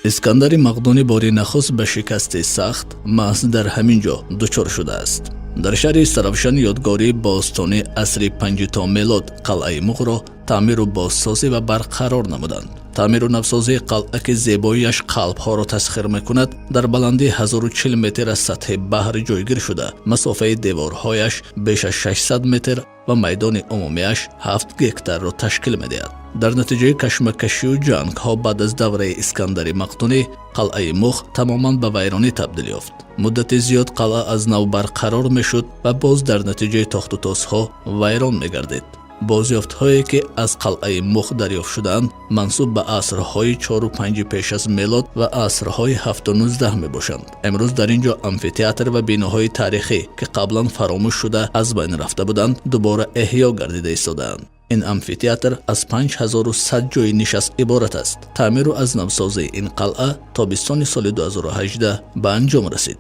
искандари мақдунӣ бори нахуст ба шикасти сахт маҳз дар ҳамин ҷо дучор шудааст. дар шаҳри Саравшан ёдгории бостонӣ асри 5 мелод қалъаи Муғро таъмиру бозсозӣ ва барқарор намуданд. таъмиру навсозии қалъа ки зебоияш қалбҳоро тасхир мекунад, дар баландии 1040 метр аз сатҳи баҳр ҷойгир шуда, масофаи деворҳояш беш аз 600 метр ва майдони умумиаш 7 гектарро ташкил медиҳад. дар натиҷаи кашмакашию ҷангҳо баъд аз давраи Искандари Мақдунӣ, қалъаи Муғ тамоман ба вайронӣ табдил ёфт. муддати зиёд қалъа аз нав барқарор мешуд ва боз дар натиҷаи тохтутосҳо вайрон мегардид. бозёфтҳое ки аз қалъаи Муғ дарёфт шудаанд, мансуб ба асрҳои 4-5 пеш аз мелод ва асрҳои 7-19 мебошанд. имрӯз дар ин ҷо амфитеатр ва биноҳои таърихӣ ки қаблан фаромӯш шуда аз байн рафта буданд, дубора эҳё гардида истодаанд. ин амфитеатр аз 5100 ҷойи нишаст иборат аст. таъмиру аз навсозии ин қалъа тобистони соли 2018 ба анҷом расид.